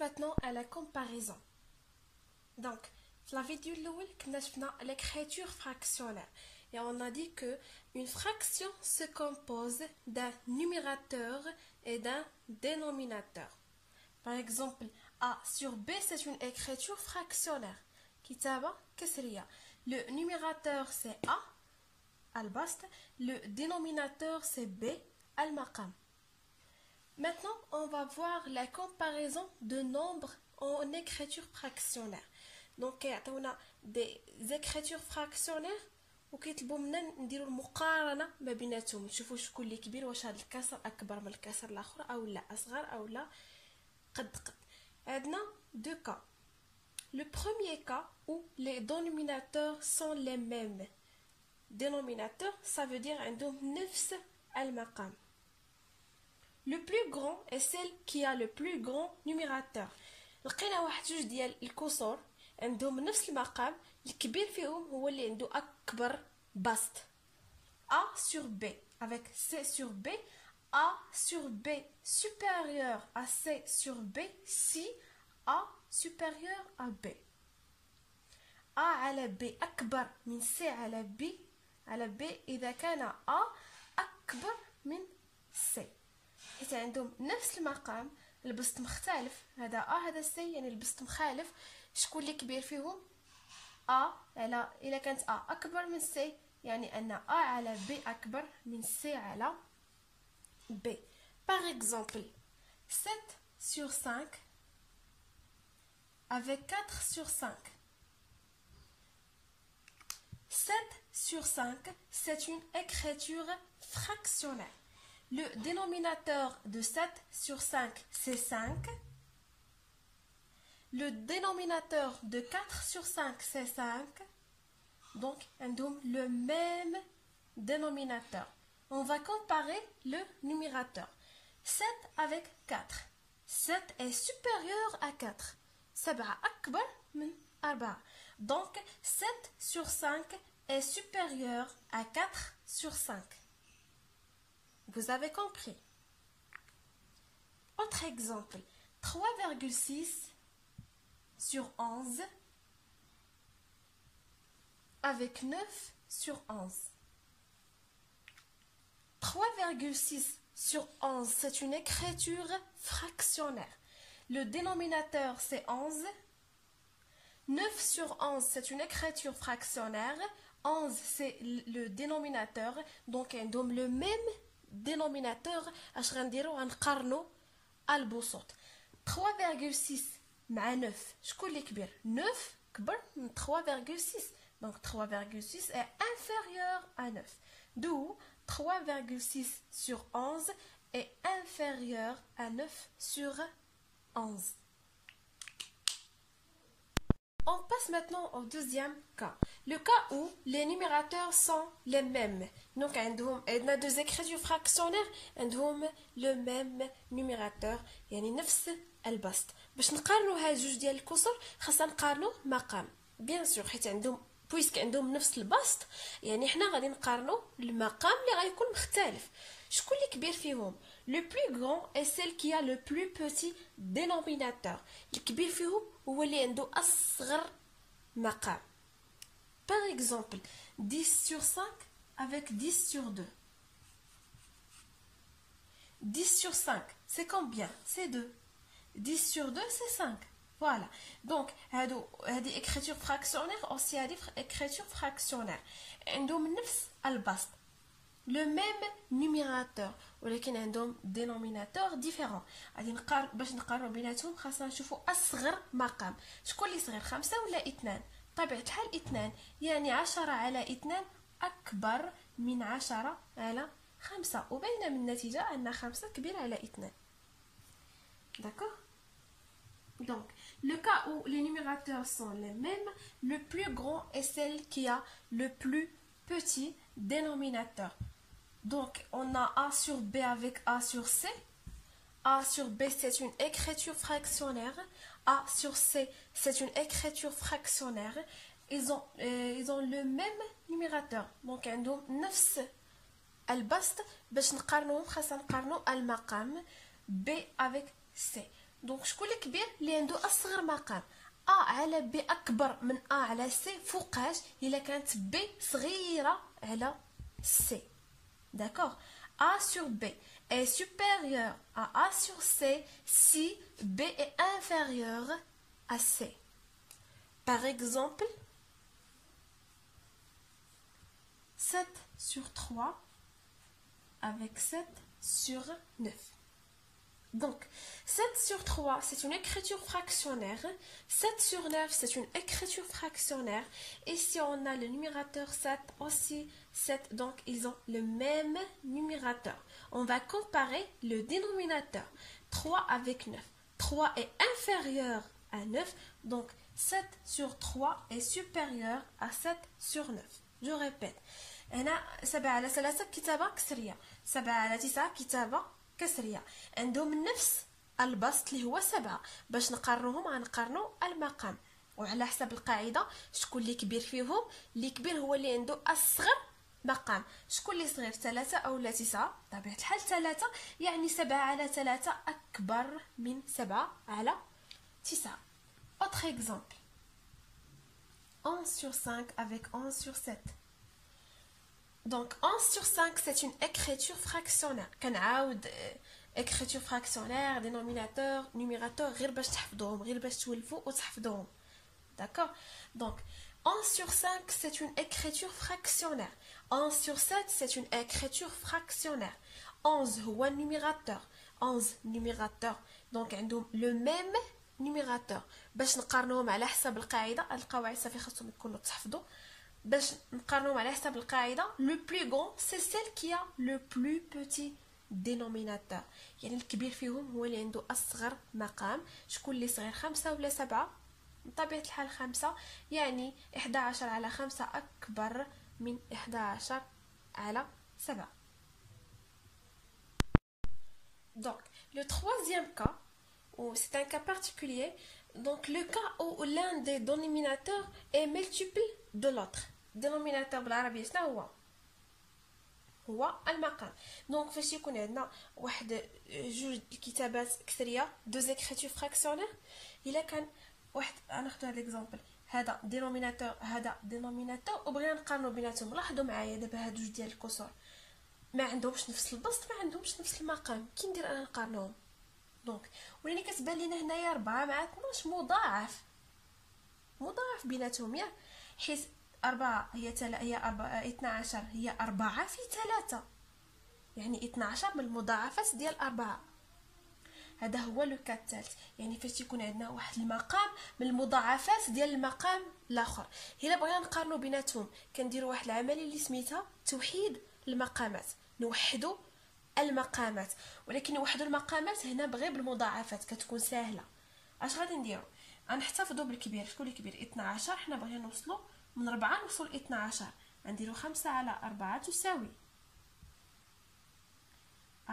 maintenant à la comparaison. Donc, la vidéo on a vu l'écriture fractionnaire et on a dit que une fraction se compose d'un numérateur et d'un dénominateur. Par exemple, A sur B, c'est une écriture fractionnaire. Kitaba Kesriya. Le numérateur c'est A, al-bast. Le dénominateur c'est B, al-maqam. Maintenant, on va voir la comparaison de nombres en écriture fractionnaire. Donc, on a des écritures fractionnaires وكيطلبوا منا نديروا المقارنه ما بيناتهم نشوفوا شكون اللي كبير واش هذا الكسر اكبر من الكسر الاخر او لا اصغر او لا قد عندنا deux cas. Le premier cas où les dénominateurs sont les mêmes. Dénominateur, ça veut dire عندهم نفس المقام. Le plus grand est celle qui a le plus grand numérateur. لقينا واحد جوج ديال الكسور عندهم نفس المقام، الكبير فيهم هو اللي عنده أكبر بسط. A sur B avec C sur B. A sur B supérieur à C sur B si A supérieur à B. A على B أكبر من C على B إذا كان A أكبر من C. إذا عندهم نفس المقام البسط مختلف، هذا A هذا C، يعني البسط مخالف، شكون اللي كبير فيهم؟ A على إذا كانت A أكبر من C يعني أن A على B أكبر من C على B. Par exemple, 7 sur 5 avec 4 sur 5. 7 sur 5, c'est une écriture fractionnaire. Le dénominateur de 7 sur 5, c'est 5. Le dénominateur de 4 sur 5, c'est 5. Donc, on a le même dénominateur. On va comparer le numérateur. 7 avec 4. 7 est supérieur à 4. 7 أكبر من 4. Donc, 7 sur 5 est supérieur à 4 sur 5. Vous avez compris. Autre exemple. 3,6 sur 11 avec 9 sur 11. 3,6 sur 11, c'est une écriture fractionnaire. Le dénominateur, c'est 11. 9 sur 11, c'est une écriture fractionnaire. 11, c'est le dénominateur. Donc, on donne le même dénominateur. اش غنديرو غنقارنو البسط. 3,6 مع 9 شكون اللي كبير؟ 9 كبر من 3,6. Donc 3,6 est inférieur à 9. D'où 3,6 sur 11 est inférieur à 9 sur 11. On passe maintenant au deuxième cas. Le cas où les numérateurs sont les mêmes. Donc, on a deux écritures fractionnaires, on a le même numérateur. يعني نفس البسط. باش نقارنوا هاد جوج ديال الكسر خاصنا نقارنوا مقام. Bien sûr حيت عندهم بويسك عندهم نفس البسط يعني حنا غادي نقارنوا المقام اللي غيكون مختلف. شكون اللي كبير فيهم؟ Le plus grand est celle qui a le plus petit dénominateur. الكبير فيهم هو اللي عنده أصغر مقام. Par exemple, 10 sur 5 avec 10 sur 2. 10 sur 5, c'est combien? C'est 2. 10 sur 2, c'est 5. Voilà. Donc, هذه écriture fractionnaire aussi écriture fractionnaire. عندهم نفس البسط. Le même numérateur ولكن عندهم dénominateur différent. غادي باش نقارنوا بيناتهم خاصنا نشوفوا اصغر مقام. شكون اللي صغير 5 ولا 2؟ طبيعة الحال 2 يعني 10 على 2 اكبر من 10 على 5 وباينه من النتيجه ان 5 كبير على 2. D'accord? Donc, le cas où les numérateurs sont les mêmes, le plus grand est celle qui a le plus petit dénominateur. Donc, on a A sur B avec A sur C. A sur B, c'est une écriture fractionnaire. A sur C, c'est une écriture fractionnaire. Ils ont le même numérateur. Donc, عندهم نفس البسط باش نقارنوهم خاصنا نقارنو المقام B avec C. دونك شكون الكبير؟ اللي عنده اصغر مقام. ا على بي اكبر من ا على سي فوقاش الا كانت بي صغيره على سي. داكوغ. A sur B est supérieur à A sur C si B est inférieur à C. Par exemple, 7 sur 3 avec 7 sur 9. Donc, 7 sur 3, c'est une écriture fractionnaire. 7 sur 9, c'est une écriture fractionnaire. Et si on a le numérateur 7 aussi, 7, donc ils ont le même numérateur. On va comparer le dénominateur. 3 avec 9. 3 est inférieur à 9, donc 7 sur 3 est supérieur à 7 sur 9. Je répète. هنا 7 على 3 كتابة كسرية. 7 على 9 كتابة كسرية. عندهم نفس البسط اللي هو 7. باش نقارنوهم غنقارنو المقام، وعلى حسب القاعدة شكون اللي كبير فيهم؟ اللي كبير هو اللي عنده أصغر مقام. شكون اللي صغير؟ 3 أو لا 9؟ بطبيعة الحال 3، يعني 7 على 3 أكبر من 7 على 9. Autre exemple. 11 sur 5 avec 11 sur 7. Donc 11 sur 5 c'est une écriture fractionnaire. كنعاود écriture fractionnaire, dénominateur, numérateur غير باش تحفظوهم، غير باش تولفوا وتحفظوهم. D'accord. Donc 11 sur 5 c'est une écriture fractionnaire. 11 sur 7 c'est une écriture fractionnaire. 11 هو numérateur. 11 numérateur. Donc عندهم le même numérateur. باش نقارنوهم على حسب القاعدة، القواعد صافي خاصهم يكونوا تحفظوا. باش نقارنوهم على حسب القاعدة le plus grand c'est celle qui a le plus petit dénominateur. يعني الكبير فيهم هو اللي عنده أصغر مقام. شكون اللي صغير؟ 5 ولا 7؟ بطبيعة الحال 5، يعني 11 على 5 أكبر من 11 على 7. Donc le troisième cas, c'est un cas particulier, donc le cas où l'un des dénominateurs est multiple de l'autre. dénominateur بالعربية شنو هو المقام. دونك فاش يكون عندنا واحد جوج الكتابات كثريه، دو زيكريتور فراكسيونير، الا كان واحد ناخذ هذا ليكزامبل، هذا دينوميناتور هذا دينوميناتور، وبغينا نقارنوا بيناتهم. لاحظوا معايا دابا هاد جوج ديال الكسور ما عندهمش نفس البسط، ما عندهمش نفس المقام. كي ندير انا نقارنوهم؟ دونك ولاني كتبان لينا هنايا 4 مع 12 مضاعف بيناتهم، ياك؟ حيت 4 هي 12 هي 4 في 3، يعني 12 من المضاعفات ديال 4. هذا هو لو كا الثالث، يعني فاش يكون عندنا واحد المقام من المضاعفات ديال المقام الاخر. الا بغينا نقارنوا بيناتهم كنديروا واحد العمليه اللي سميتها توحيد المقامات. نوحدوا المقامات، ولكن نوحدوا المقامات هنا بغير بالمضاعفات كتكون سهله. اش غادي نديروا؟ غنحتفظوا بالكبير. شكون اللي كبير؟ 12. حنا بغينا نوصلوا من 4 نوصل 12. غنديروا 5 على 4 تساوي 4،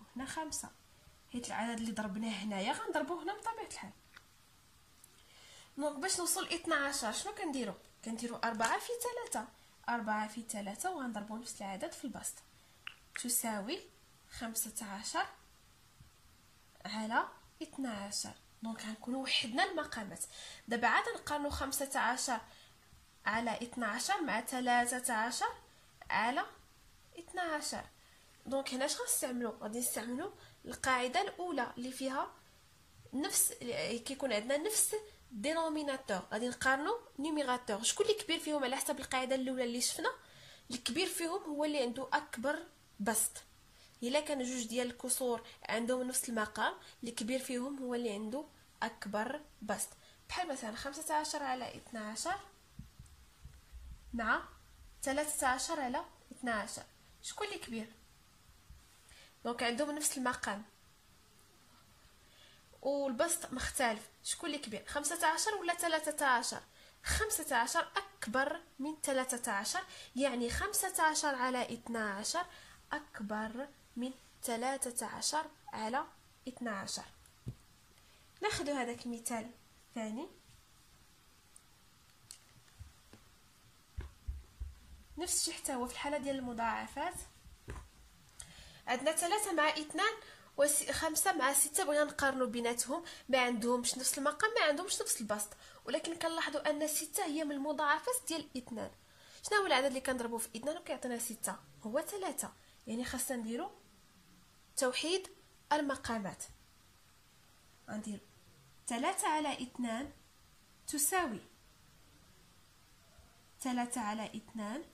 وهنا 5. حيت العدد اللي ضربناه هنايا غنضربوه هنا بطبيعه الحال. دونك باش نوصل 12 شنو كنديروا 4 في 3. 4 في 3 وغنضربوا نفس العدد في البسط تساوي 15 على 12. دونك غنكونوا وحدنا المقامات. دابا عاد نقارنوا 15 على 12 مع 13 على 12. دونك هنا اش غنستعملوا؟ غادي نستعملوا القاعده الاولى اللي فيها نفس، كيكون عندنا نفس دينوميناتور. غادي نقارنوا نيميراتور. شكون اللي كبير فيهم؟ على حسب القاعده الاولى اللي شفنا، الكبير فيهم هو اللي عنده اكبر بسط. الا كان جوج ديال الكسور عندهم نفس المقام، الكبير فيهم هو اللي عنده اكبر بسط. بحال مثلا 15 على 12 مع 13 على 12. شكون اللي كبير؟ دونك عندهم نفس المقام والبسط مختلف. شكون اللي كبير؟ 15 ولا 13؟ 15 اكبر من 13، يعني 15 على 12 اكبر من 13 على 12. ناخذ هذاك مثال ثاني. نفس الشيء حتى هو في الحاله ديال المضاعفات. عندنا 3 مع 2 خمسة مع ستة بغينا نقارنوا بيناتهم، ما عندهمش نفس المقام، ما عندهمش نفس البسط، ولكن كنلاحظوا ان ستة هي من المضاعفات ديال اثنان. شنو هو العدد اللي كنضربوه في اثنان وكيعطينا ستة؟ هو ثلاثة. يعني خاصنا نديرو توحيد المقامات. غندير 3/2 تساوي 3/2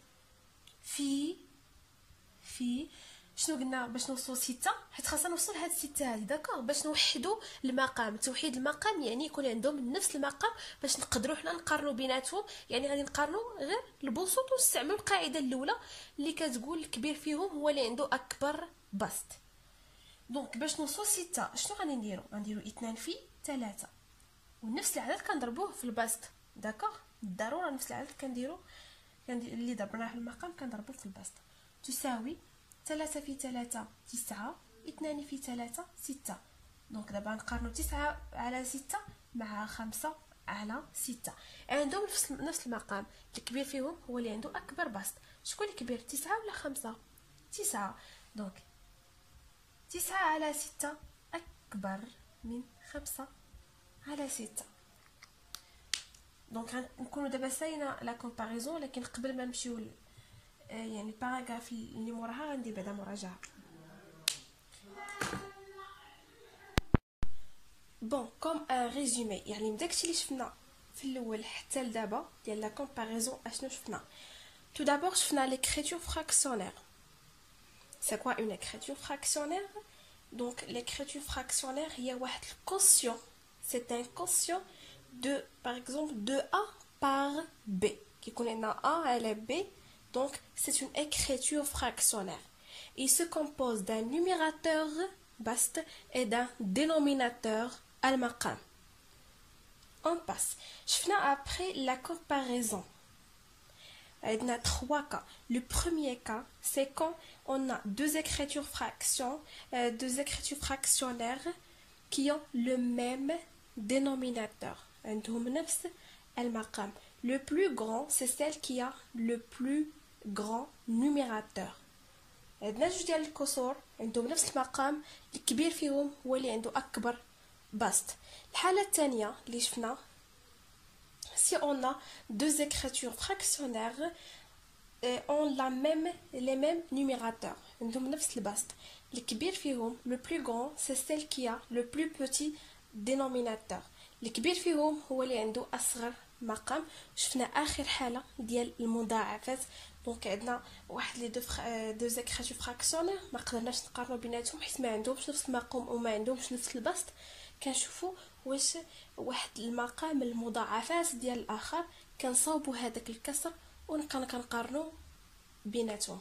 في شنو قلنا باش نوصلوا 6، حيت خاصنا نوصل هاد 6 هادي داكوغ باش نوحدوا المقام. توحيد المقام يعني يكون عندهم نفس المقام باش نقدروا حنا نقارنوا بيناتهم. يعني غادي نقارنوا غير البسط ونستعملوا القاعده الاولى اللي كتقول الكبير فيهم هو اللي عنده اكبر بسط. دونك باش نوصلوا 6 شنو غادي نديروا 2 في 3 ونفس العدد كنضربوه في البسط. داكوغ بالضروره نفس العدد كنديروا اللي ضربناه في المقام كنضربوه في البسط. تساوي 3 في 3 9، 2 في 3 6. دونك دابا نقارنوا 9/6 مع 5/6. عندهم نفس المقام، الكبير فيهم هو اللي عنده اكبر بسط. شكون الكبير 9 ولا 5؟ 9. دونك 9/6 اكبر من 5/6. دونك نكونوا دابا ساينا لا كومباريزون، لكن قبل ما نمشيو يعني الباراغراف اللي موراها غندير بعدا مراجعه. بون كوم ان ريزومي، يعني من داكشي اللي شفنا في الاول حتى لدابا ديال لا كومباريزون اشنو شفنا؟ تو دابور شفنا ليكريتور فراكسيونير. سي كوا اون écriture fractionnaire؟ Donc l'écriture fractionnaire هي واحد الكوسيون، c'est un quotient de par exemple de A par B. كيكون عندنا A على B، donc c'est une écriture fractionnaire. Il se compose d'un numérateur baste et d'un dénominateur al-maqam. On passe. شفنا après la comparaison. Il y a 3 cas. Le premier cas, c'est quand on a deux écritures fractionnaires qui ont le même dénominateur. Le plus grand, c'est celle qui a le plus grand numérateur. عندنا جوج ديال الكسور عندهم نفس المقام، الكبير فيهم هو اللي عنده اكبر بسط. الحاله الثانيه اللي شفنا si on a deux écritures fractionnaires ont les mêmes numérateurs. عندهم نفس البسط. الكبير فيهم le plus grand c'est celle qui a le plus petit dénominateur. الكبير فيهم هو اللي عنده اصغر مقام. شفنا اخر حاله ديال المضاعفات. دونك عندنا واحد لي دو écritures fractionnaires ما قدرناش نقارنوا بيناتهم حيت ما عندهمش نفس المقام وما عندهمش نفس البسط. كنشوفوا واش واحد المقام المضاعفات ديال الاخر كنصاوبوا هذاك الكسر ونقارنوا بيناتهم.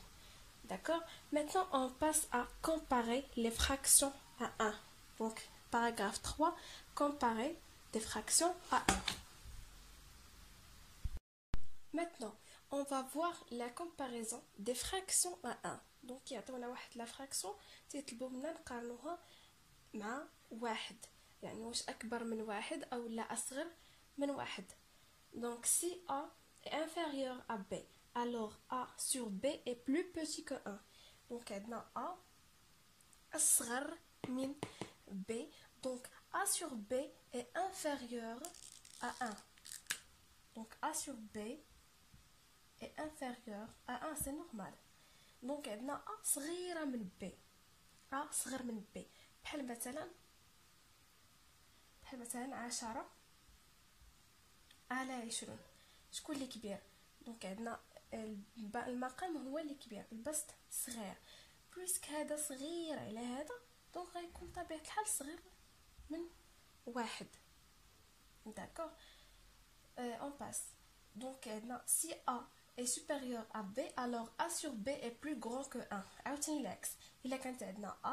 D'accord? Maintenant on passe à comparer les fractions à 1. Donc paragraphe 3, comparer des fractions à 1. Maintenant on va voir la comparaison des fractions à 1. Donc يعطيونا واحد لا فراكسيون تيطلبوا منا نقارنوها مع واحد، يعني واش اكبر من واحد او لا اصغر من واحد. Donc si A est inférieur à B, alors A sur B est plus petit que 1. Donc عندنا A اصغر من B, donc A sur B est inférieur à 1. Donc A sur B est inférieur à 1, c'est normal. Donc عندنا A صغيرة من B، A صغر من B. بحال مثلا 10 على 20. شكون اللي كبير؟ دونك عندنا المقام هو اللي كبير، البسط صغير. بويسك هذا صغير على هذا دونك غيكون طبيعة الحال صغير من واحد. داكوغ on passe. Donc عندنا si A est supérieur à B, alors A sur B est plus grand que 1. عاوتاني العكس، الا كانت عندنا A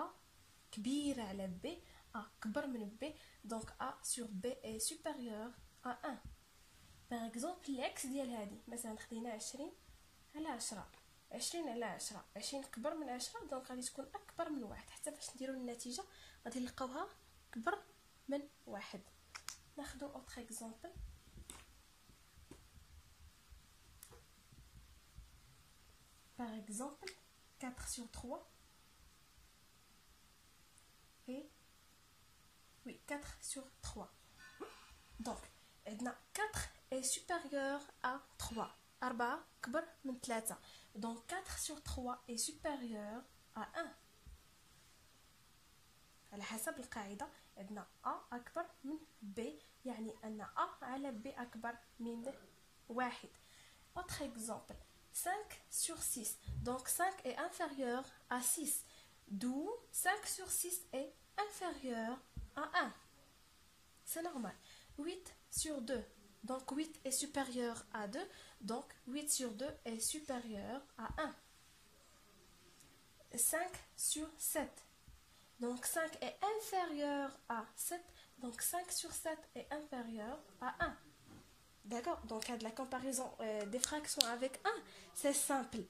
كبيرة على B، A كبر من B، donc A sur B est supérieur à 1. Par exemple العكس ديال هذه، مثلا خدينا 20 على 10، 20 على 10، 20 كبر من 10 دونك غادي تكون اكبر من واحد. حتى فاش نديرو النتيجه غادي نلقاوها كبر من واحد. ناخدو اوتر اكزامبل. Par exemple 4 sur 3. et oui 4 sur 3. Donc 4 est supérieur à 3. 4 كبر من 3. Donc 4 sur 3 est supérieur à 1. على حسب القاعدة عندنا A أكبر من B، يعني أن A على B أكبر من 1. Autre exemple, 5 sur 6. Donc 5 est inférieur à 6. D'où 5 sur 6 est inférieur à 1. C'est normal. 8 sur 2. Donc 8 est supérieur à 2. Donc 8 sur 2 est supérieur à 1. 5 sur 7. Donc 5 est inférieur à 7. Donc 5 sur 7 est inférieur à 1. D'accord? Donc la comparaison des fractions avec 1, c'est simple.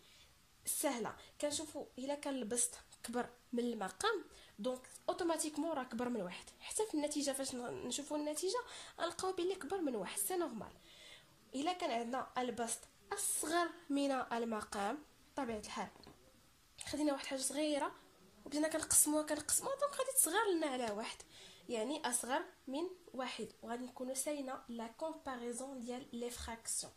سهلة. كنشوفوا الا كان البسط كبر من المقام دونك اوتوماتيكمون راه كبر من واحد، حتى في النتيجه فاش نشوفوا النتيجه نلقاو بلي كبر من واحد، سي نورمال. الا كان عندنا البسط اصغر من المقام بطبيعه الحال خدينا واحد حاجه صغيره وبدينا كنقسموها دونك غادي تصغر لنا على واحد، يعني اصغر من واحد، وغادي نكونوا ساينا لا كومباريزون ديال لي فراكسيون.